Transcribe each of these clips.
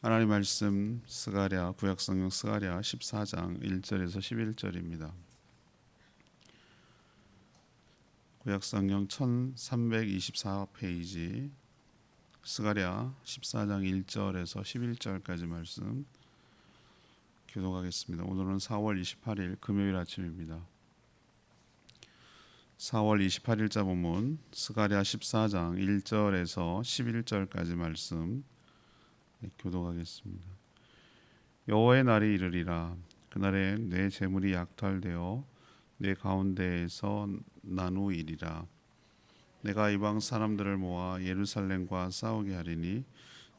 하나님 말씀 스가랴 구약성경 스가랴 14장 1절에서 11절입니다. 구약성경 1324페이지 스가랴 14장 1절에서 11절까지 말씀 교독하겠습니다. 오늘은 4월 28일 금요일 아침입니다. 4월 28일자 본문 스가랴 14장 1절에서 11절까지 말씀 교독하겠습니다. 여호와의 날이 이르리라. 그날에 내 재물이 약탈되어 내 가운데에서 나누이리라. 내가 이방 사람들을 모아 예루살렘과 싸우게 하리니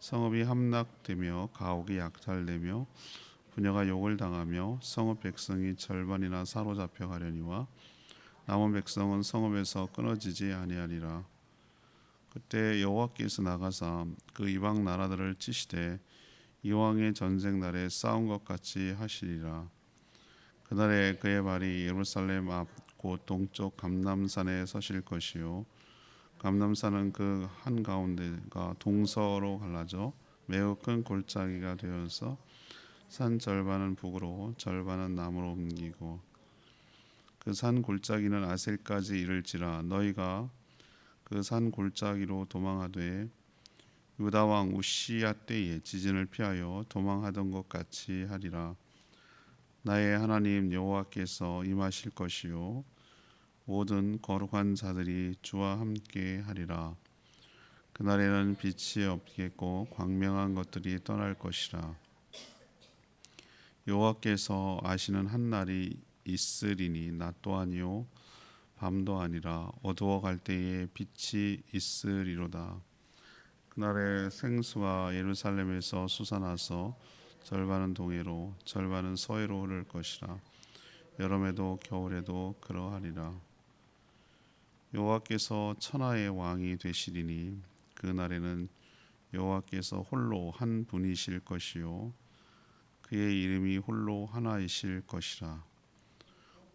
성읍이 함락되며 가옥이 약탈되며 부녀가 욕을 당하며 성읍 백성이 절반이나 사로잡혀 가려니와 남은 백성은 성읍에서 끊어지지 아니하리라. 그때 여호와께서 나가사 그 이방 나라들을 치시되 이왕의 전쟁 날에 싸운 것 같이 하시리라. 그날에 그의 발이 예루살렘 앞 곧 동쪽 감람산에 서실 것이요 감람산은 그 한가운데가 동서로 갈라져 매우 큰 골짜기가 되어서 산 절반은 북으로 절반은 남으로 옮기고 그 산 골짜기는 아셀까지 이를지라. 너희가 그 산 골짜기로 도망하되 유다 왕 우시야 때에 지진을 피하여 도망하던 것 같이 하리라. 나의 하나님 여호와께서 임하실 것이요 모든 거룩한 자들이 주와 함께 하리라. 그날에는 빛이 없겠고 광명한 것들이 떠날 것이라. 여호와께서 아시는 한 날이 있으리니 낮도 아니요 밤도 아니라 어두워 갈 때에 빛이 있으리로다. 그날에 생수가 예루살렘에서 솟아나서 절반은 동해로 절반은 서해로 흐를 것이라. 여름에도 겨울에도 그러하리라. 여호와께서 천하의 왕이 되시리니 그 날에는 여호와께서 홀로 한 분이실 것이요 그의 이름이 홀로 하나이실 것이라.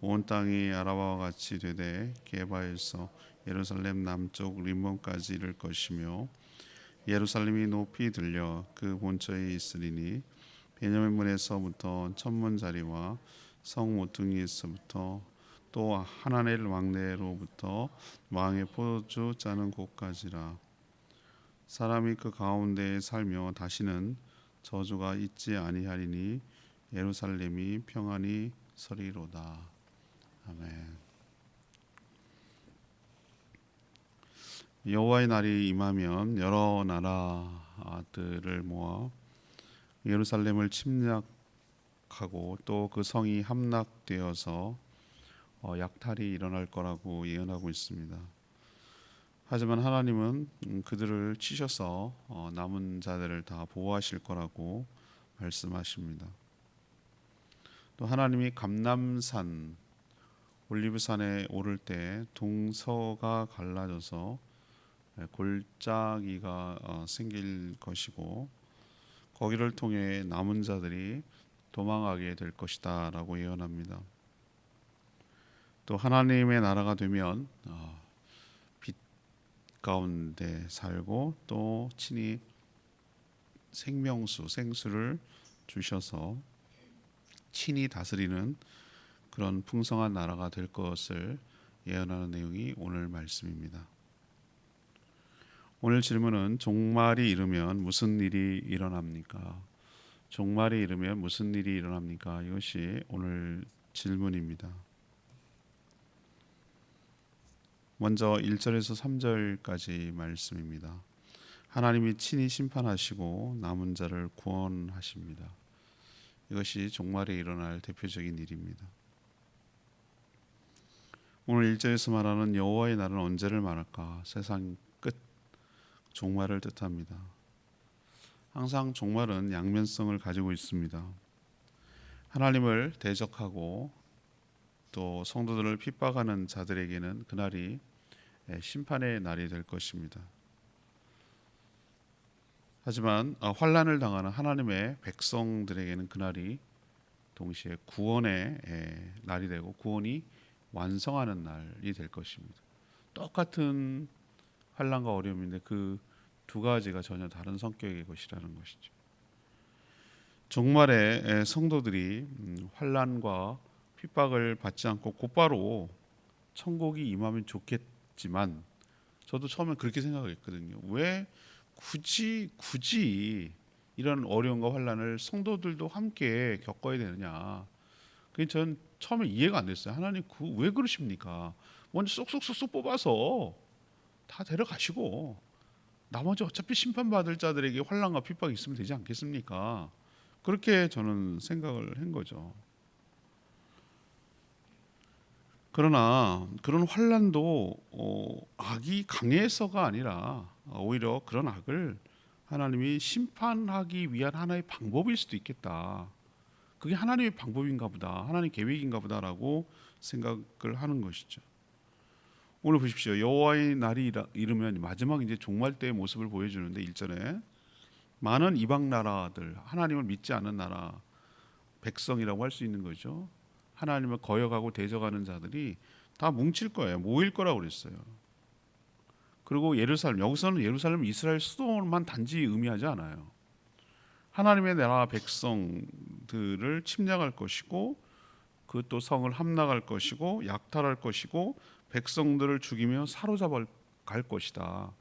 온 땅이 아라바와 같이 되되 게바에서 예루살렘 남쪽 림몬까지 이를 것이며 예루살렘이 높이 들려 그 본처에 있으리니 베냐민 문에서부터 천문 자리와 성 모퉁이에서부터 또 하나넬 왕래로부터 왕의 포도주 짜는 곳까지라. 사람이 그 가운데에 살며 다시는 저주가 있지 아니하리니 예루살렘이 평안히 서리로다. 아멘. 여호와의 날이 임하면 여러 나라들을 모아 예루살렘을 침략하고 또 그 성이 함락되어서 약탈이 일어날 거라고 예언하고 있습니다. 하지만 하나님은 그들을 치셔서 남은 자들을 다 보호하실 거라고 말씀하십니다. 또 하나님이 감람산 올리브산에 오를 때 동서가 갈라져서 골짜기가 생길 것이고 거기를 통해 남은 자들이 도망하게 될 것이다라고 예언합니다. 또 하나님의 나라가 되면 빛 가운데 살고 또 친히 생수를 주셔서 친히 다스리는 그런 풍성한 나라가 될 것을 예언하는 내용이 오늘 말씀입니다. 오늘 질문은 종말이 이르면 무슨 일이 일어납니까? 종말이 이르면 무슨 일이 일어납니까? 이것이 오늘 질문입니다. 먼저 1절에서 3절까지 말씀입니다. 하나님이 친히 심판하시고 남은 자를 구원하십니다. 이것이 종말에 일어날 대표적인 일입니다. 오늘 1절에서 말하는 여호와의 날은 언제를 말할까? 세상 끝, 종말을 뜻합니다. 항상 종말은 양면성을 가지고 있습니다. 하나님을 대적하고 또 성도들을 핍박하는 자들에게는 그날이 심판의 날이 될 것입니다. 하지만 환난을 당하는 하나님의 백성들에게는 그날이 동시에 구원의 날이 되고 구원이 완성하는 날이 될 것입니다. 똑같은 환난과 어려움인데 그 두 가지가 전혀 다른 성격의 것이라는 것이죠. 종말에 성도들이 환난과 핍박을 받지 않고 곧바로 천국이 임하면 좋겠지만, 저도 처음엔 그렇게 생각했거든요. 왜 굳이 이런 어려움과 환난을 성도들도 함께 겪어야 되느냐. 그게 전 처음에 이해가 안 됐어요. 하나님 왜 그러십니까? 먼저 쏙쏙쏙쏙 뽑아서 다 데려가시고 나머지 어차피 심판받을 자들에게 환난과 핍박이 있으면 되지 않겠습니까? 그렇게 저는 생각을 한 거죠. 그러나 그런 환난도 악이 강해서가 아니라 오히려 그런 악을 하나님이 심판하기 위한 하나의 방법일 수도 있겠다. 그게 하나님의 방법인가 보다, 하나님 계획인가 보다라고 생각을 하는 것이죠. 오늘 보십시오. 여호와의 날이 이르면 마지막 이제 종말 때의 모습을 보여주는데 1절에 많은 이방 나라들, 하나님을 믿지 않는 나라 백성이라고 할 수 있는 거죠. 하나님을 거역하고 대적하는 자들이 다 뭉칠 거예요. 모일 거라고 그랬어요. 그리고 예루살렘, 여기서는 예루살렘 이스라엘 수도만 단지 의미하지 않아요. 하나님의 나라 백성들을 침략할 것이고 그 또 성을 함락할 것이고 약탈할 것이고 백성들을 죽이며 사로잡아 갈 것이다.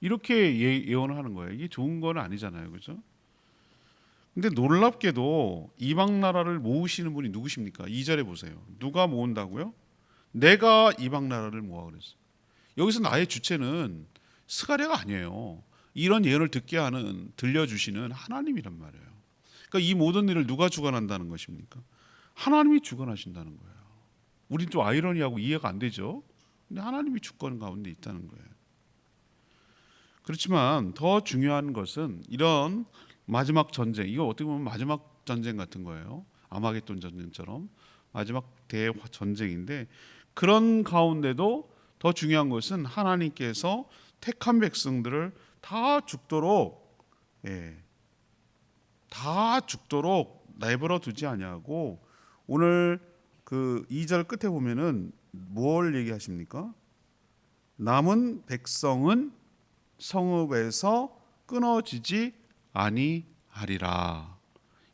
이렇게 예언을 하는 거예요. 이게 좋은 건 아니잖아요. 그죠? 근데 놀랍게도 이방 나라를 모으시는 분이 누구십니까? 2절에 보세요. 누가 모은다고요? 내가 이방 나라를 모아 그랬어요. 여기서 나의 주체는 스가랴가 아니에요. 이런 예언을 듣게 하는, 들려주시는 하나님이란 말이에요. 그러니까 이 모든 일을 누가 주관한다는 것입니까? 하나님이 주관하신다는 거예요. 우린 좀 아이러니하고 이해가 안 되죠. 근데 하나님이 주권 가운데 있다는 거예요. 그렇지만 더 중요한 것은 이런 마지막 전쟁, 이거 어떻게 보면 마지막 전쟁 같은 거예요. 아마겟돈 전쟁처럼 마지막 대전쟁인데, 그런 가운데도 더 중요한 것은 하나님께서 택한 백성들을 다 죽도록, 다 죽도록 내버려 두지 아니하고, 오늘 그 2절 끝에 보면은 뭘 얘기하십니까? 남은 백성은 성읍에서 끊어지지 아니하리라.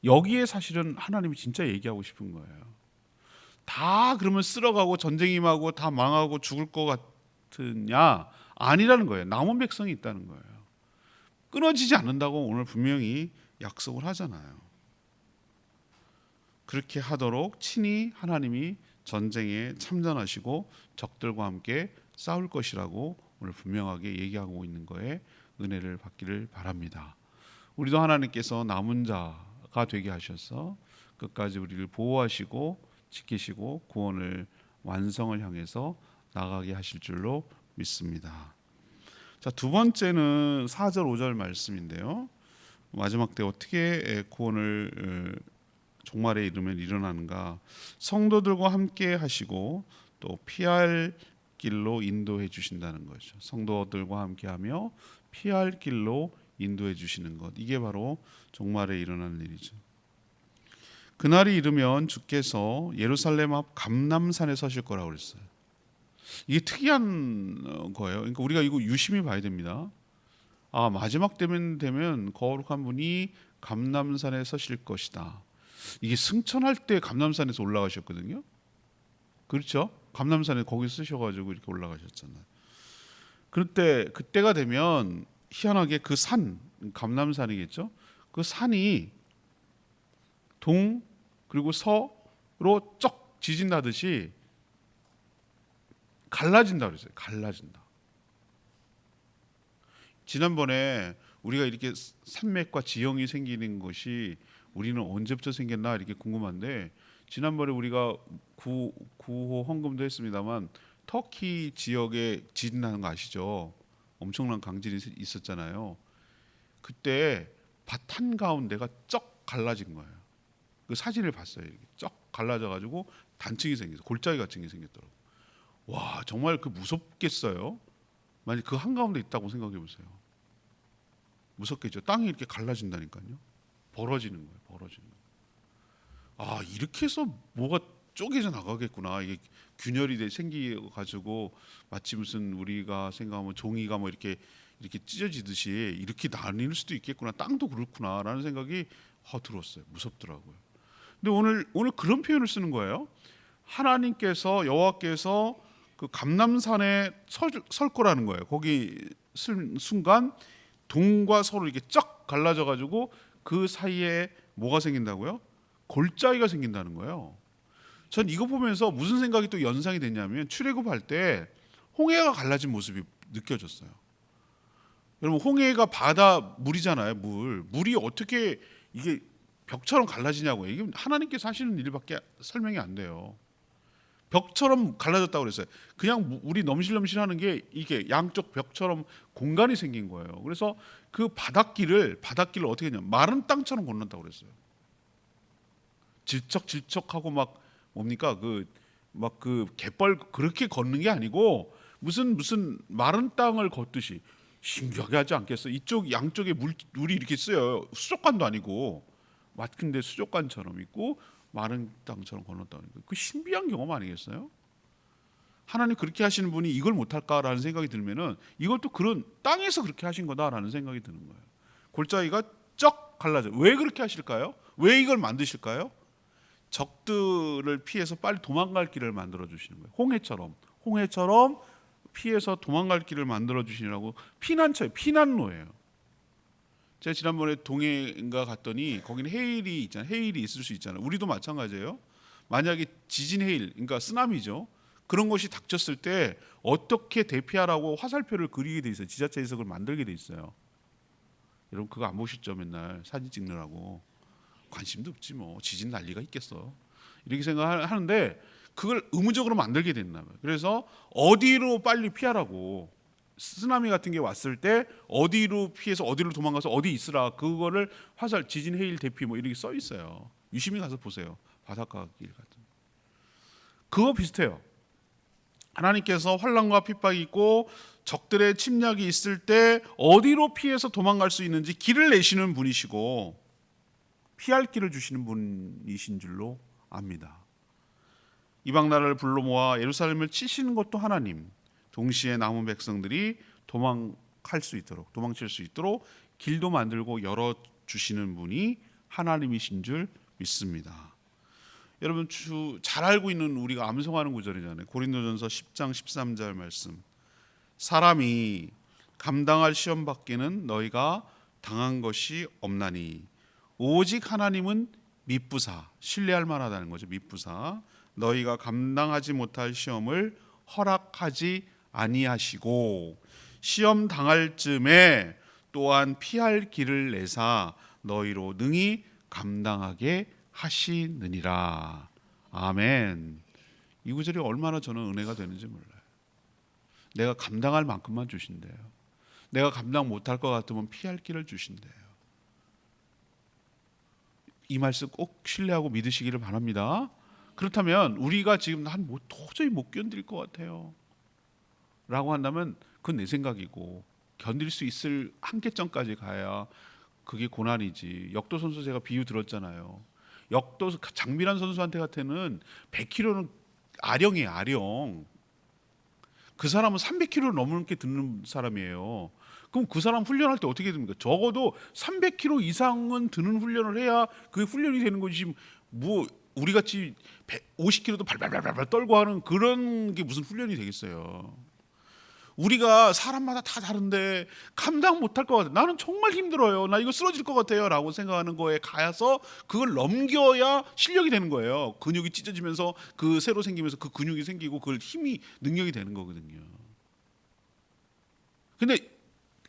여기에 사실은 하나님이 진짜 얘기하고 싶은 거예요. 다 그러면 쓸어가고 전쟁 임하고 다 망하고 죽을 것 같으냐? 아니라는 거예요. 남은 백성이 있다는 거예요. 끊어지지 않는다고 오늘 분명히 약속을 하잖아요. 그렇게 하도록 친히 하나님이 전쟁에 참전하시고 적들과 함께 싸울 것이라고 오늘 분명하게 얘기하고 있는 거에 은혜를 받기를 바랍니다. 우리도 하나님께서 남은 자가 되게 하셔서 끝까지 우리를 보호하시고 지키시고 구원을 완성을 향해서 나가게 하실 줄로 믿습니다. 자, 두 번째는 4절 5절 말씀인데요. 마지막 때 어떻게 구원을 종말에 이르면 일어나는가? 성도들과 함께 하시고 또 피할 길로 인도해 주신다는 거죠. 성도들과 함께하며 피할 길로 인도해 주시는 것, 이게 바로 종말에 일어나는 일이죠. 그날이 이르면 주께서 예루살렘 앞 감람산에 서실 거라고 그랬어요. 이게 특이한 거예요. 그러니까 우리가 이거 유심히 봐야 됩니다. 마지막 때면 되면 거룩한 분이 감람산에 서실 것이다. 이게 승천할 때 감람산에서 올라가셨거든요. 그렇죠? 감람산에 거기 쓰셔가지고 이렇게 올라가셨잖아요. 그때가 되면 희한하게 그 산, 감람산이겠죠? 그 산이 동 그리고 서로 쩍 지진다듯이 갈라진다 그랬어요. 갈라진다. 지난번에 우리가 이렇게 산맥과 지형이 생기는 것이 우리는 언제부터 생겼나 이렇게 궁금한데, 지난번에 우리가 구호 헌금도 했습니다만 터키 지역에 지진 나는 거 아시죠? 엄청난 강진이 있었잖아요. 그때 밭 한가운데가 쩍 갈라진 거예요. 그 사진을 봤어요. 이렇게 쩍 갈라져 가지고 단층이 생겨서 골짜기 같은 게 생겼더라고요. 와, 정말 그 무섭겠어요. 만약 그 한가운데 있다고 생각해 보세요. 무섭겠죠. 땅이 이렇게 갈라진다니까요. 벌어지는 거예요. 벌어지는 거예요. 이렇게 해서 뭐가 쪼개져 나가겠구나. 이게 균열이 생기 가지고 마치 무슨 우리가 생각하면 종이가 뭐 이렇게 찢어지듯이 이렇게 나뉠 수도 있겠구나. 땅도 그렇구나라는 생각이 들었어요. 무섭더라고요. 근데 오늘 그런 표현을 쓰는 거예요. 하나님께서 여호와께서 그 감람산에 설 거라는 거예요. 거기 쓴 순간 동과 서로 이렇게 쫙 갈라져 가지고 그 사이에 뭐가 생긴다고요? 골짜기가 생긴다는 거예요. 전 이거 보면서 무슨 생각이 또 연상이 됐냐면 출애굽할 때 홍해가 갈라진 모습이 느껴졌어요. 여러분 홍해가 바다 물이잖아요. 물이 어떻게 이게 벽처럼 갈라지냐고요. 이게 하나님께서 하시는 일밖에 설명이 안 돼요. 벽처럼 갈라졌다고 그랬어요. 그냥 우리 넘실넘실하는 게 이게 양쪽 벽처럼 공간이 생긴 거예요. 그래서 그 바닷길을 어떻게 했냐? 마른 땅처럼 건넌다고 그랬어요. 질척질척하고 막 뭡니까 그 갯벌 그렇게 걷는 게 아니고 무슨 마른 땅을 걷듯이 신기하게 하지 않겠어요? 이쪽 양쪽에 물이 이렇게 쓰여요. 수족관도 아니고 막힌데 수족관처럼 있고 마른 땅처럼 건넜다는 거예요. 그 신비한 경험 아니겠어요? 하나님 그렇게 하시는 분이 이걸 못할까라는 생각이 들면은 이걸 또 그런 땅에서 그렇게 하신 거다라는 생각이 드는 거예요. 골짜기가 쩍 갈라져. 왜 그렇게 하실까요? 왜 이걸 만드실까요? 적들을 피해서 빨리 도망갈 길을 만들어 주시는 거예요. 홍해처럼 피해서 도망갈 길을 만들어 주시라고 피난로예요. 제가 지난번에 동해인가 갔더니 거기는 해일이 있잖아요. 해일이 있을 수 있잖아요. 우리도 마찬가지예요. 만약에 지진 해일, 그러니까 쓰나미죠. 그런 것이 닥쳤을 때 어떻게 대피하라고 화살표를 그리게 돼 있어요. 지자체에서 그걸 만들게 돼 있어요. 여러분 그거 안 보셨죠? 맨날 사진 찍느라고 관심도 없지 뭐 지진 난리가 있겠어. 이렇게 생각하는데 그걸 의무적으로 만들게 됐나 봐요. 그래서 어디로 빨리 피하라고 쓰나미 같은 게 왔을 때 어디로 피해서 어디로 도망가서 어디 있으라 그거를 화살 지진 해일 대피 뭐 이렇게 써 있어요. 유심히 가서 보세요. 바닷가 길 같은 그거 비슷해요. 하나님께서 환난과 핍박이 있고 적들의 침략이 있을 때 어디로 피해서 도망갈 수 있는지 길을 내시는 분이시고 피할 길을 주시는 분이신 줄로 압니다. 이방 나라를 불러 모아 예루살렘을 치시는 것도 하나님, 동시에 남은 백성들이 도망칠 수 있도록 길도 만들고 열어 주시는 분이 하나님이신 줄 믿습니다. 여러분 잘 알고 있는 우리가 암송하는 구절이잖아요. 고린도전서 10장 13절 말씀. 사람이 감당할 시험 밖에는 너희가 당한 것이 없나니 오직 하나님은 미쁘사 신뢰할 만하다는 거죠. 미쁘사 너희가 감당하지 못할 시험을 허락하지 아니하시고 시험 당할 쯤에 또한 피할 길을 내사 너희로 능히 감당하게 하시느니라. 아멘. 이 구절이 얼마나 저는 은혜가 되는지 몰라요. 내가 감당할 만큼만 주신대요. 내가 감당 못할 것 같으면 피할 길을 주신대요. 이 말씀 꼭 신뢰하고 믿으시기를 바랍니다. 그렇다면 우리가 지금 도저히 못 견딜 것 같아요 라고 한다면 그건 내 생각이고 견딜 수 있을 한계점까지 가야 그게 고난이지. 역도 선수 제가 비유 들었잖아요. 역도 장미란 선수한테 같으는 100kg는 아령이에요. 아령. 그 사람은 300kg 넘게 드는 사람이에요. 그럼 그 사람 훈련할 때 어떻게 됩니까? 적어도 300kg 이상은 드는 훈련을 해야 그게 훈련이 되는 거지. 뭐 우리 같이 50kg도 발발발발 떨고 하는 그런 게 무슨 훈련이 되겠어요. 우리가 사람마다 다 다른데 감당 못할 것 같아요. 나는 정말 힘들어요. 나 이거 쓰러질 것 같아요. 라고 생각하는 거에 가서 그걸 넘겨야 실력이 되는 거예요. 근육이 찢어지면서 그 새로 생기면서 그 근육이 생기고 그걸 힘이 능력이 되는 거거든요. 근데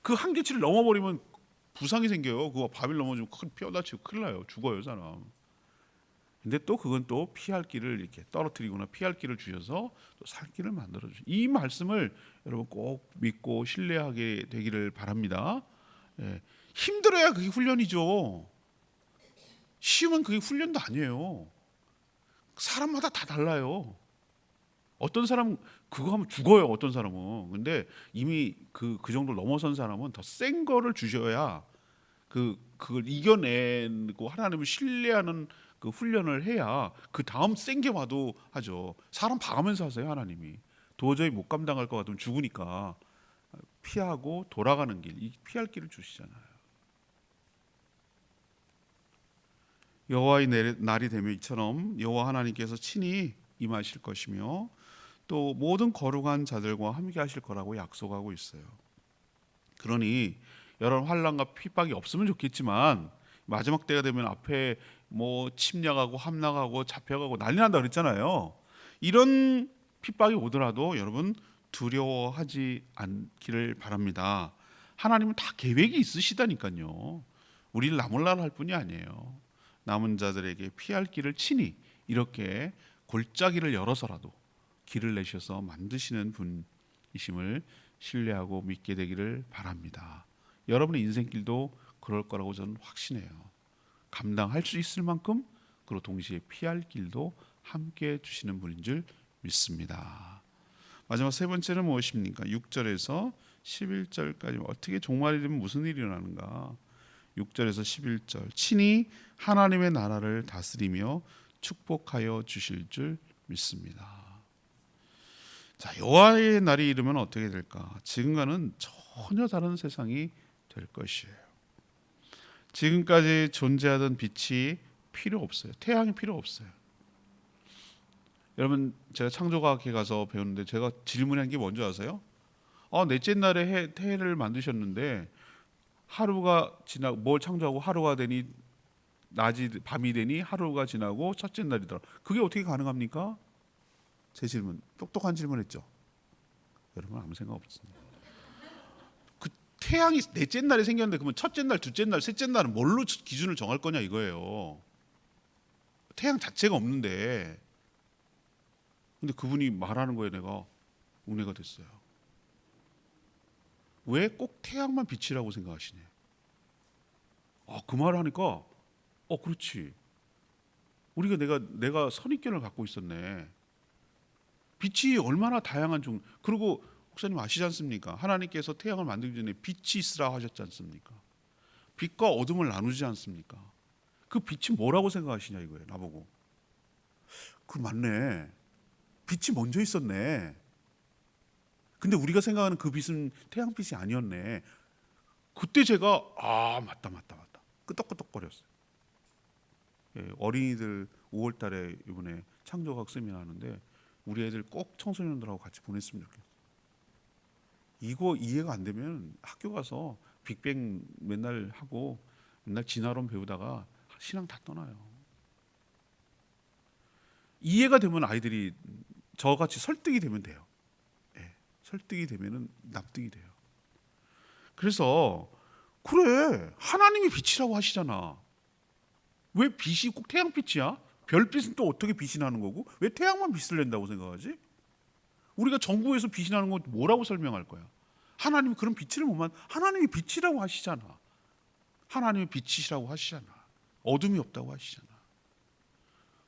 그 한계치를 넘어버리면 부상이 생겨요. 그거 바빌 넘어지면 뼈 다치고 큰일 나요. 죽어요 사람. 근데 또 그건 또 피할 길을 이렇게 떨어뜨리거나 피할 길을 주셔서 또 살 길을 만들어 주시. 이 말씀을 여러분 꼭 믿고 신뢰하게 되기를 바랍니다. 예. 힘들어야 그게 훈련이죠. 쉬우면 그게 훈련도 아니에요. 사람마다 다 달라요. 어떤 사람 그거 하면 죽어요. 어떤 사람은. 근데 이미 그 정도를 넘어선 사람은 더 센 거를 주셔야 그걸 이겨내고 하나님을 신뢰하는 그 훈련을 해야 그 다음 센 게 와도 하죠. 사람 봐가면서 하세요. 하나님이 도저히 못 감당할 것 같으면 죽으니까 피하고 돌아가는 길, 이 피할 길을 주시잖아요. 여호와의 날이 되면 이처럼 여호와 하나님께서 친히 임하실 것이며 또 모든 거룩한 자들과 함께 하실 거라고 약속하고 있어요. 그러니 여러 환난과 핍박이 없으면 좋겠지만 마지막 때가 되면 앞에 뭐 침략하고 함락하고 잡혀가고 난리 난다 그랬잖아요. 이런 핍박이 오더라도 여러분 두려워하지 않기를 바랍니다. 하나님은 다 계획이 있으시다니까요. 우리를 나몰라라 할 뿐이 아니에요. 남은 자들에게 피할 길을 친히 이렇게 골짜기를 열어서라도 길을 내셔서 만드시는 분이심을 신뢰하고 믿게 되기를 바랍니다. 여러분의 인생길도 그럴 거라고 저는 확신해요. 감당할 수 있을 만큼 그리고 동시에 피할 길도 함께 주시는 분인 줄 믿습니다. 마지막 세 번째는 무엇입니까? 6절에서 11절까지 어떻게 종말이 되면 무슨 일이 일어나는가? 6절에서 11절 친히 하나님의 나라를 다스리며 축복하여 주실 줄 믿습니다. 자, 여호와의 날이 이르면 어떻게 될까? 지금과는 전혀 다른 세상이 될 것이에요. 지금까지 존재하던 빛이 필요 없어요. 태양이 필요 없어요. 여러분 제가 창조과학회 가서 배우는데 제가 질문한 게 뭔지 아세요? 넷째 날에 해를 만드셨는데 하루가 지나고 뭘 창조하고 하루가 되니 밤이 되니 하루가 지나고 첫째 날이더라. 그게 어떻게 가능합니까? 제 질문, 똑똑한 질문했죠. 여러분 아무 생각 없습니다. 그 태양이 넷째 날에 생겼는데 그러면 첫째 날, 둘째 날, 셋째 날은 뭘로 기준을 정할 거냐 이거예요. 태양 자체가 없는데, 근데 그분이 말하는 거에 내가 은혜가 됐어요. 왜 꼭 태양만 빛이라고 생각하시냐? 그 말을 하니까 그렇지. 우리가 내가 선입견을 갖고 있었네. 빛이 얼마나 다양한 종. 그리고 목사님 아시지 않습니까? 하나님께서 태양을 만들기 전에 빛이 있으라 하셨지 않습니까? 빛과 어둠을 나누지 않습니까? 그 빛이 뭐라고 생각하시냐 이거예요. 나보고. 그 맞네. 빛이 먼저 있었네. 근데 우리가 생각하는 그 빛은 태양빛이 아니었네. 그때 제가 맞다 끄덕끄덕거렸어요. 어린이들 5월 달에 이번에 창조과학 세미나 하는데 우리 애들 꼭 청소년들하고 같이 보냈으면 좋겠어요. 이거 이해가 안 되면 학교 가서 빅뱅 맨날 하고 맨날 진화론 배우다가 신앙 다 떠나요. 이해가 되면 아이들이 저같이 설득이 되면 돼요. 설득이 되면은 납득이 돼요. 그래서 그래 하나님이 빛이라고 하시잖아. 왜 빛이 꼭 태양빛이야? 별빛은 또 어떻게 빛이 나는 거고 왜 태양만 빛을 낸다고 생각하지? 우리가 정부에서 빛이 나는 건 뭐라고 설명할 거야? 하나님이 그런 빛을 못 하나님이 빛이라고 하시잖아. 하나님이 빛이시라고 하시잖아. 어둠이 없다고 하시잖아.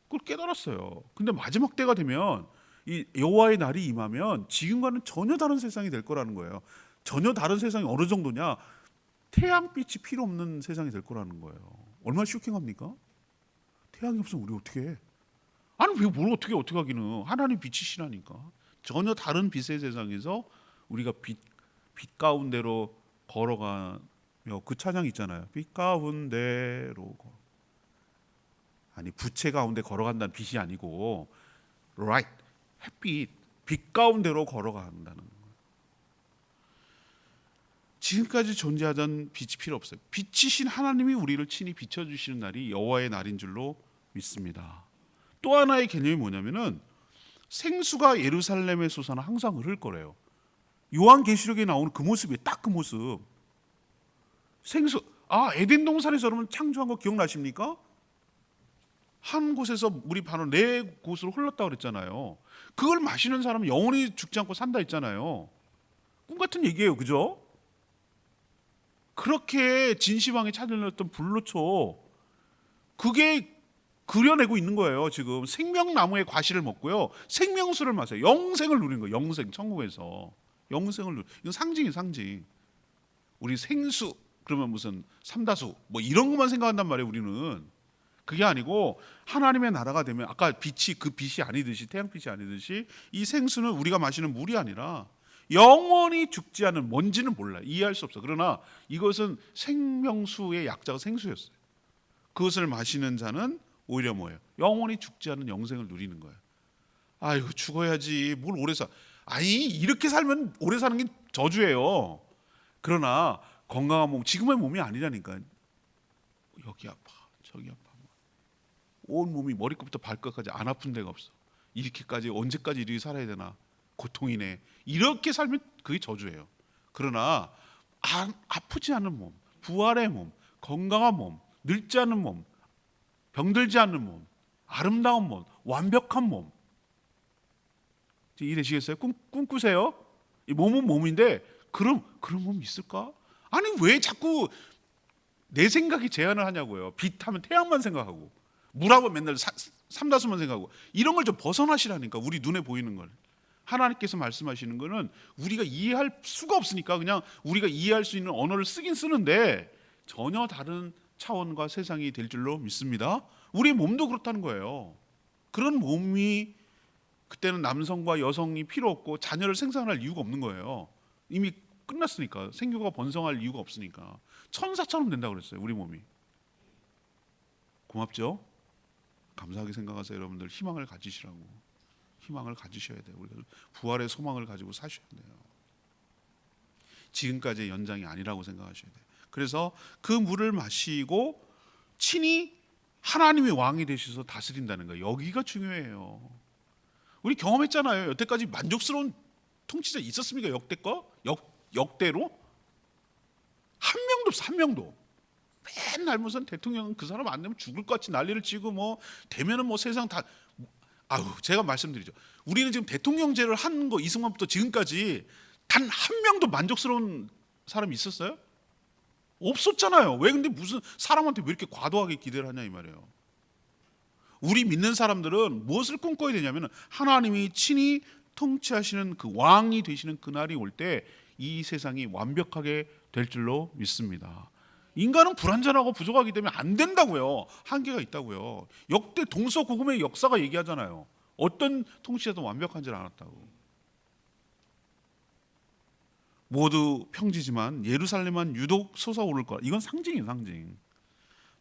그걸 깨달았어요. 근데 마지막 때가 되면 이 여호와의 날이 임하면 지금과는 전혀 다른 세상이 될 거라는 거예요. 전혀 다른 세상이 어느 정도냐? 태양빛이 필요 없는 세상이 될 거라는 거예요. 얼마나 쇼킹합니까? 태양이 없으면 우리 어떻게 해? 아니 왜 뭘 어떻게 하기는 하나님 빛이시라니까. 전혀 다른 빛의 세상에서 우리가 빛 가운데로 걸어가며 그 찬양 있잖아요. 빛 가운데로 아니 부채 가운데 걸어간다는 빛이 아니고 right 햇빛 빛 가운데로 걸어간다는 거예요. 지금까지 존재하던 빛이 필요 없어요. 빛이신 하나님이 우리를 친히 비춰주시는 날이 여호와의 날인 줄로 믿습니다. 또 하나의 개념이 뭐냐면은 생수가 예루살렘의 솟아나 항상 흐를 거래요. 요한계시록에 나오는 그 모습이 딱 그 모습. 생수. 에덴 동산에서 여러분 창조한 거 기억나십니까? 한 곳에서 물이 바로 네 곳으로 흘렀다고 그랬잖아요. 그걸 마시는 사람은 영원히 죽지 않고 산다 했잖아요. 꿈 같은 얘기예요. 그죠? 그렇게 진시황이 찾아냈던 불로초 그게 그려내고 있는 거예요. 지금 생명나무의 과실을 먹고요. 생명수를 마셔요. 영생을 누리는 거예요. 영생 천국에서. 영생을 이건 상징이 상징. 우리 생수 그러면 무슨 삼다수 뭐 이런 것만 생각한단 말이에요. 우리는 그게 아니고 하나님의 나라가 되면 아까 빛이 그 빛이 아니듯이 태양빛이 아니듯이 이 생수는 우리가 마시는 물이 아니라 영원히 죽지 않은 뭔지는 몰라 이해할 수 없어. 그러나 이것은 생명수의 약자가 생수였어요. 그것을 마시는 자는 오히려 뭐예요? 영원히 죽지 않는 영생을 누리는 거예요. 아이고 죽어야지 뭘 오래 사. 아니 이렇게 살면 오래 사는 게 저주예요. 그러나 건강한 몸, 지금의 몸이 아니라니까. 여기 아파 저기 아파, 온 몸이 머리끝부터 발끝까지 안 아픈 데가 없어. 이렇게까지 언제까지 이렇게 살아야 되나, 고통이네. 이렇게 살면 그게 저주예요. 그러나 아프지 않은 몸, 부활의 몸, 건강한 몸, 늙지 않는 몸, 병들지 않는 몸, 아름다운 몸, 완벽한 몸, 이해되시겠어요? 꿈꾸세요. 이 몸은 몸인데 그런 몸이 있을까? 아니 왜 자꾸 내 생각이 제한을 하냐고요. 빛하면 태양만 생각하고, 물하고 맨날 삼다수만 생각하고, 이런 걸 좀 벗어나시라니까. 우리 눈에 보이는 걸 하나님께서 말씀하시는 거는 우리가 이해할 수가 없으니까 그냥 우리가 이해할 수 있는 언어를 쓰긴 쓰는데 전혀 다른 차원과 세상이 될 줄로 믿습니다. 우리 몸도 그렇다는 거예요. 그런 몸이 그때는 남성과 여성이 필요 없고 자녀를 생산할 이유가 없는 거예요. 이미 끝났으니까, 생교가 번성할 이유가 없으니까 천사처럼 된다고 그랬어요. 우리 몸이. 고맙죠? 감사하게 생각하세요. 여러분들 희망을 가지시라고. 희망을 가지셔야 돼요. 우리가 부활의 소망을 가지고 사셔야 돼요. 지금까지의 연장이 아니라고 생각하셔야 돼요. 그래서 그 물을 마시고 친히 하나님의 왕이 되셔서 다스린다는 거예요. 여기가 중요해요. 우리 경험했잖아요. 여태까지 만족스러운 통치자 있었습니까? 역대로 한 명도 없어. 한 명도. 맨날 무슨 대통령은 그 사람 안 되면 죽을 것 같이 난리를 치고, 뭐 되면은 뭐 세상 다. 아우, 제가 말씀드리죠. 우리는 지금 대통령제를 한 거 이승만부터 지금까지 단 한 명도 만족스러운 사람이 있었어요? 없었잖아요. 왜? 근데 무슨 사람한테 왜 이렇게 과도하게 기대를 하냐 이 말이에요. 우리 믿는 사람들은 무엇을 꿈꿔야 되냐면 하나님이 친히 통치하시는 그 왕이 되시는 그날이 올 때 이 세상이 완벽하게 될 줄로 믿습니다. 인간은 불완전하고 부족하기 때문에 안 된다고요. 한계가 있다고요. 역대 동서고금의 역사가 얘기하잖아요. 어떤 통치자도 완벽하지 않았다고. 모두 평지지만 예루살렘만 유독 솟아오를 거라. 이건 상징이에요. 상징.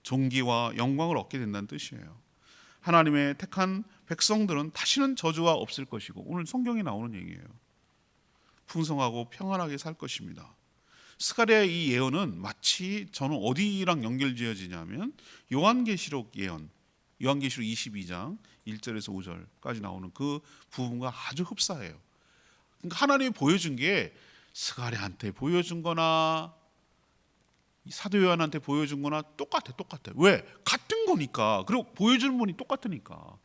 존귀와 영광을 얻게 된다는 뜻이에요. 하나님의 택한 백성들은 다시는 저주가 없을 것이고, 오늘 성경에 나오는 얘기예요. 풍성하고 평안하게 살 것입니다. 스가랴의 이 예언은 마치 저는 어디랑 연결지어지냐면 요한계시록 예언, 요한계시록 22장 1절에서 5절까지 나오는 그 부분과 아주 흡사해요. 그러니까 하나님이 보여준 게 스가랴한테 보여준 거나 사도 요한한테 보여준 거나 똑같아. 왜? 같은 거니까. 그리고 보여주는 분이 똑같으니까.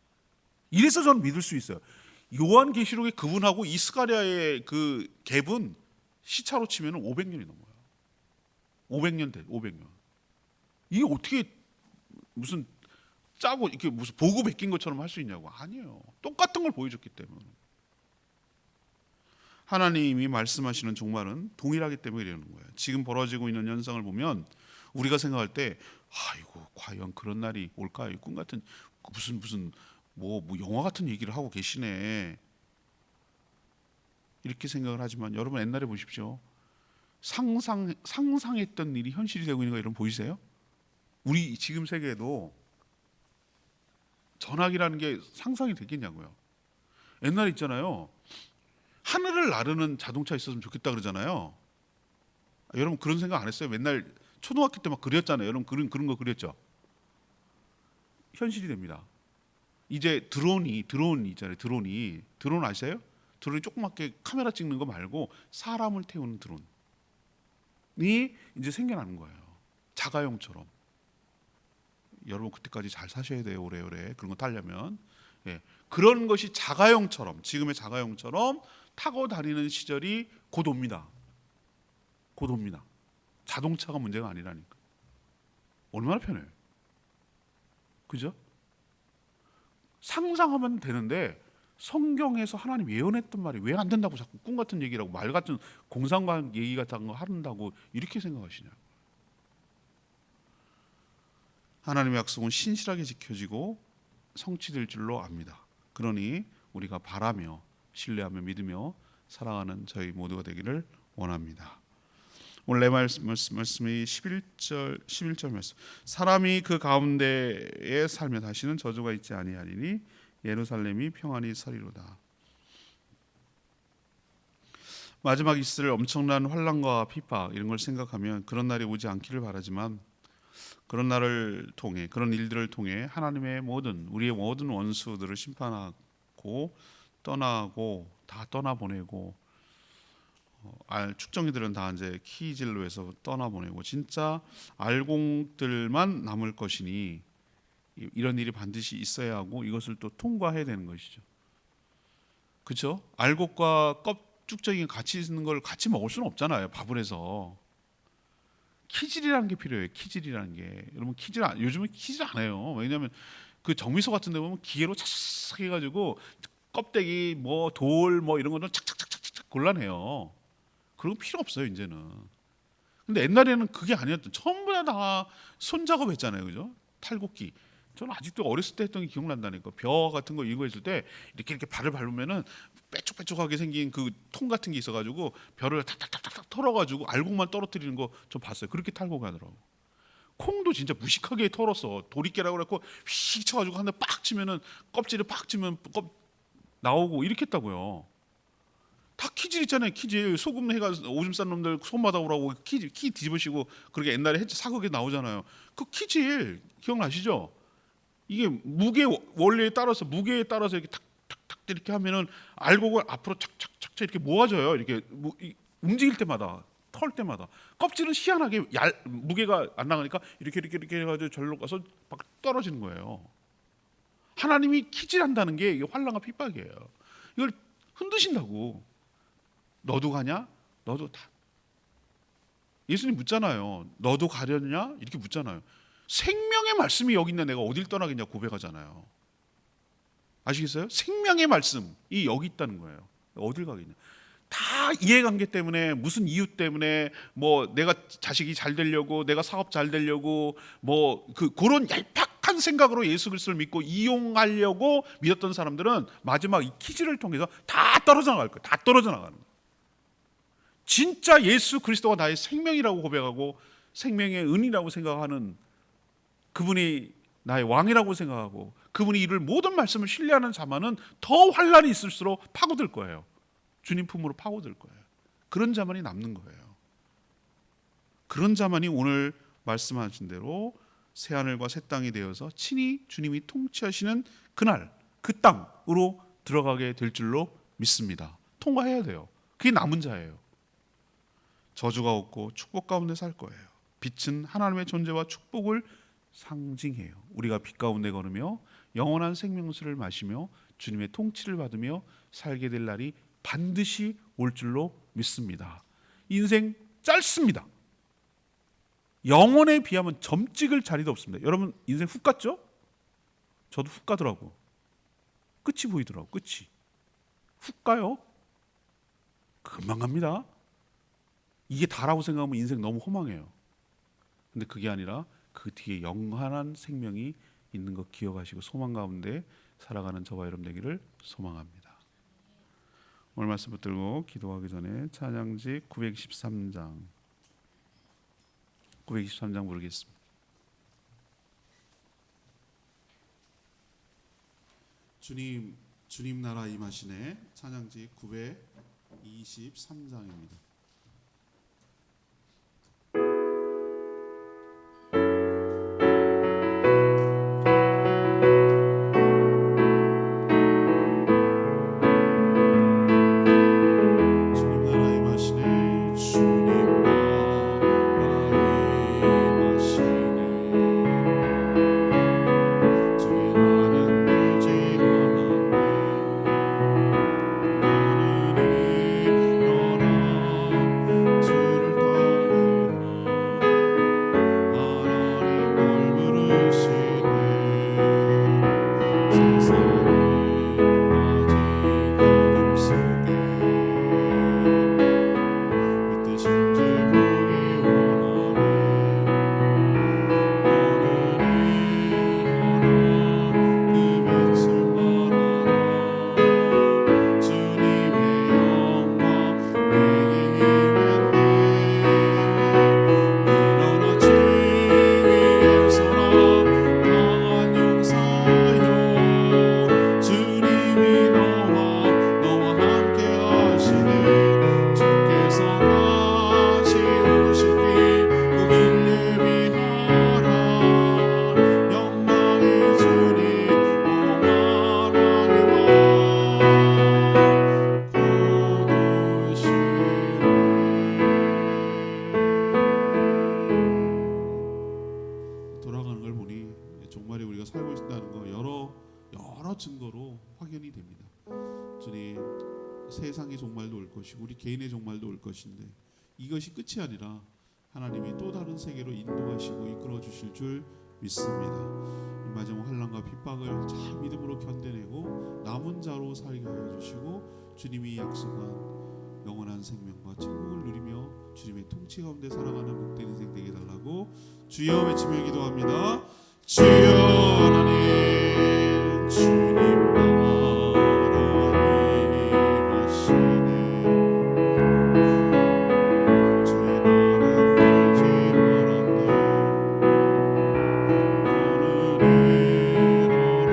이래서 저는 믿을 수 있어요. 요한계시록의 그분하고 이 스가랴의 그 갭은 시차로 치면 500년이 넘어요. 500년 돼. 500년. 이게 어떻게 무슨 짜고 이렇게 무슨 보고 베낀 것처럼 할 수 있냐고. 아니에요. 똑같은 걸 보여줬기 때문에. 하나님이 말씀하시는 종말은 동일하기 때문에 이러는 거예요. 지금 벌어지고 있는 현상을 보면 우리가 생각할 때 아이고 과연 그런 날이 올까요? 꿈 같은 무슨 뭐 영화 같은 얘기를 하고 계시네. 이렇게 생각을 하지만 여러분 옛날에 보십시오. 상상했던 일이 현실이 되고 있는 거 여러분 보이세요? 우리 지금 세계에도 전화기라는 게 상상이 되겠냐고요. 옛날에 있잖아요. 하늘을 나르는 자동차 있었으면 좋겠다 그러잖아요. 여러분 그런 생각 안 했어요? 맨날 초등학교 때 막 그렸잖아요. 여러분 그런 거 그렸죠? 현실이 됩니다. 이제 드론 있잖아요. 드론 아세요? 드론이 조그맣게 카메라 찍는 거 말고 사람을 태우는 드론이 이제 생겨나는 거예요. 자가용처럼. 여러분 그때까지 잘 사셔야 돼요. 오래오래 그런 거 타려면. 예. 그런 것이 자가용처럼, 지금의 자가용처럼 타고 다니는 시절이 곧 옵니다. 자동차가 문제가 아니라니까. 얼마나 편해요. 그죠? 상상하면 되는데 성경에서 하나님 예언했던 말이 왜 안 된다고 자꾸 꿈 같은 얘기라고 말 같은 공상과학 얘기 같은 거 한다고 이렇게 생각하시냐고. 하나님의 약속은 신실하게 지켜지고 성취될 줄로 압니다. 그러니 우리가 바라며 신뢰하며 믿으며 살아가는 저희 모두가 되기를 원합니다. 오늘 내 말씀이 11절 말씀. 사람이 그 가운데에 살며 다시는 저주가 있지 아니하리니 예루살렘이 평안히 서리로다. 마지막 있을 엄청난 환난과 핍박 이런 걸 생각하면 그런 날이 오지 않기를 바라지만 그런 날을 통해, 그런 일들을 통해 하나님의 우리의 모든 원수들을 심판하고 떠나고 다 떠나보내고 축정이들은 다 이제 키질로해서 떠나보내고 진짜 알곡들만 남을 것이니 이런 일이 반드시 있어야 하고 이것을 또 통과해야 되는 것이죠. 그렇죠? 알곡과 쭉정이가 같이 있는 걸 같이 먹을 수는 없잖아요. 밥을 해서. 키질이라는 게 필요해요. 키질이라는 게. 여러분 요즘은 키질 안 해요. 왜냐하면 그 정미소 같은 데 보면 기계로 착착 해가지고 껍데기 돌 이런 거는 착착착착착 골라내요. 그런 거 필요 없어요 이제는. 근데 옛날에는 그게 아니었던, 전부 다 손작업 했잖아요. 그죠? 탈곡기. 저는 아직도 어렸을 때 했던 게 기억난다니까. 벼 같은 거 이거 했을 때 이렇게 발을 밟으면은 빼쭉빼쭉하게 생긴 그 통 같은 게 있어가지고 벼를 탁탁탁탁 털어가지고 알곡만 떨어뜨리는 거 좀 봤어요. 그렇게 탈곡하더라고. 콩도 진짜 무식하게 털었어. 도리깨라고 그래갖고 휙 쳐가지고 한 대 빡 치면은 껍질을 빡 치면 나오고 이렇게 했다고요. 다 키질 있잖아요. 키질 소금 해가 오줌 싼 놈들 손바닥으로 키 뒤집으시고 그렇게 옛날에 사극에 나오잖아요. 그 키질 기억나시죠? 이게 원리에 따라서 무게에 따라서 이렇게 탁탁탁 이렇게 하면은 알곡을 앞으로 착착착착 이렇게 모아져요. 이렇게 움직일 때마다 털 때마다 껍질은 희한하게 무게가 안 나가니까 이렇게 해가지고 절로 가서 막 떨어지는 거예요. 하나님이 키질한다는 게 이게 환난과 핍박이에요. 이걸 흔드신다고. 너도 가냐? 너도 다. 예수님 묻잖아요. 너도 가려냐? 이렇게 묻잖아요. 생명의 말씀이 여기 있는데 내가 어딜 떠나겠냐 고백하잖아요. 아시겠어요? 생명의 말씀이 여기 있다는 거예요. 어딜 가겠냐. 다 이해관계 때문에 무슨 이유 때문에 내가 자식이 잘 되려고 내가 사업 잘 되려고 그런 얄팍한 생각으로 예수 그리스도를 믿고 이용하려고 믿었던 사람들은 마지막 이 키즈를 통해서 다 떨어져 나갈 거예요. 다 떨어져 나가는 거예요. 진짜 예수 그리스도가 나의 생명이라고 고백하고 생명의 은이라고 생각하는 그분이 나의 왕이라고 생각하고 그분이 이룰 모든 말씀을 신뢰하는 자만은 더 환난이 있을수록 파고들 거예요. 주님 품으로 파고들 거예요. 그런 자만이 남는 거예요. 그런 자만이 오늘 말씀하신 대로 새하늘과 새 땅이 되어서 친히 주님이 통치하시는 그날 그 땅으로 들어가게 될 줄로 믿습니다. 통과해야 돼요. 그게 남은 자예요. 저주가 없고 축복 가운데 살 거예요. 빛은 하나님의 존재와 축복을 상징해요. 우리가 빛 가운데 걸으며 영원한 생명수를 마시며 주님의 통치를 받으며 살게 될 날이 반드시 올 줄로 믿습니다. 인생 짧습니다. 영혼에 비하면 점 찍을 자리도 없습니다. 여러분 인생 훅 갔죠? 저도 훅 가더라고. 끝이 보이더라고. 끝이 훅 가요. 금방 갑니다. 이게 다라고 생각하면 인생 너무 허망해요. 근데 그게 아니라 그 뒤에 영원한 생명이 있는 것 기억하시고 소망 가운데 살아가는 저와 여러분 되기를 소망합니다. 오늘 말씀 붙들고 기도하기 전에 찬양지 913장 부르겠습니다. 주님 나라 임하시네. 찬양지 923장입니다. 될 것인데 이것이 끝이 아니라 하나님이 또 다른 세계로 인도하시고 이끌어 주실 줄 믿습니다. 이 마지막 환난과 핍박을 잘 믿음으로 견뎌내고 남은 자로 살게 하여 주시고 주님이 약속한 영원한 생명과 천국을 누리며 주님의 통치 가운데 살아가는 복된 인생 되게 달라고 주여 외치며 기도합니다. 주여 하나님 주님 말씀하시네 주의 나를 풀지 말았네 너는 일어나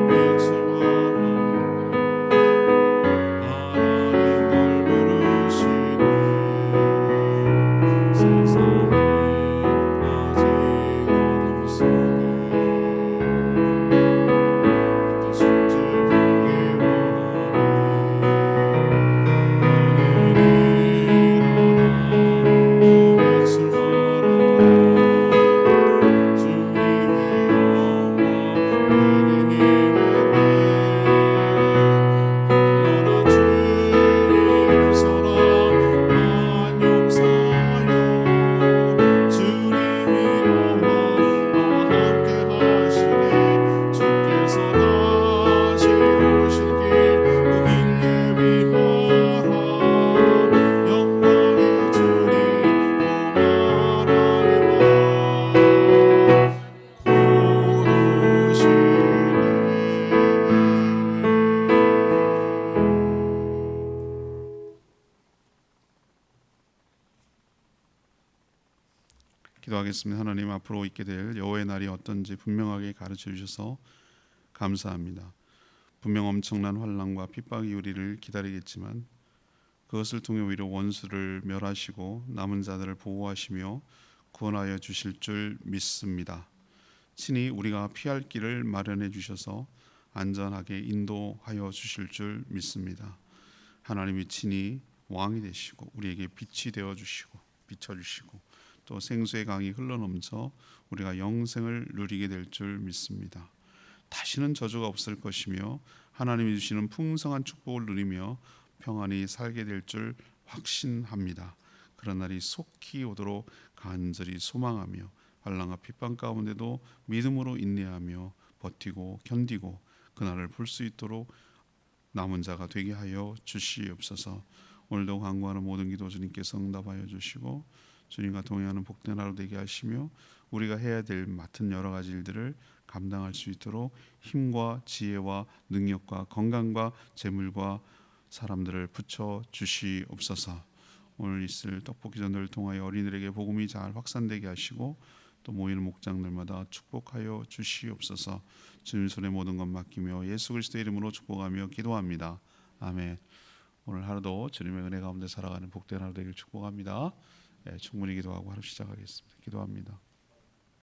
빛이 와라 하나님 널 부르시네 세상이 아직 어둠 속에 빛이 지우기 원하니 너는 일어나 그 빛을 바라라 주님의 영광 내게 힘을 내 일어나 주의 서라 안용사여 주님이 너와 함께 하시네 주께서 다시 오실 길그 길 예비하라 영광의 주님 오마라의 왕 기도하겠습니다. 하나님, 앞으로 있게 될 여호와의 날이 어떤지 분명하게 가르쳐 주셔서 감사합니다. 분명 엄청난 환난과 핍박이 우리를 기다리겠지만 그것을 통해 오히려 원수를 멸하시고 남은 자들을 보호하시며 구원하여 주실 줄 믿습니다. 친히 우리가 피할 길을 마련해 주셔서 안전하게 인도하여 주실 줄 믿습니다. 하나님이 친히 왕이 되시고 우리에게 빛이 되어 주시고 비춰 주시고 또 생수의 강이 흘러넘쳐 우리가 영생을 누리게 될 줄 믿습니다. 다시는 저주가 없을 것이며 하나님이 주시는 풍성한 축복을 누리며 평안히 살게 될 줄 확신합니다. 그런 날이 속히 오도록 간절히 소망하며 환난과 핍박 가운데도 믿음으로 인내하며 버티고 견디고 그날을 볼 수 있도록 남은 자가 되게 하여 주시옵소서. 오늘도 간구하는 모든 기도 주님께서 응답하여 주시고 주님과 동행하는 복된 하루 되게 하시며 우리가 해야 될 맡은 여러 가지 일들을 감당할 수 있도록 힘과 지혜와 능력과 건강과 재물과 사람들을 붙여 주시옵소서. 오늘 있을 떡볶이 전도를 통하여 어린이들에게 복음이 잘 확산되게 하시고 또 모이는 목장들마다 축복하여 주시옵소서. 주님 손에 모든 것 맡기며 예수 그리스도의 이름으로 축복하며 기도합니다. 아멘. 오늘 하루도 주님의 은혜 가운데 살아가는 복된 하루 되길 축복합니다. 충분히 기도하고 하루 시작하겠습니다. 기도합니다.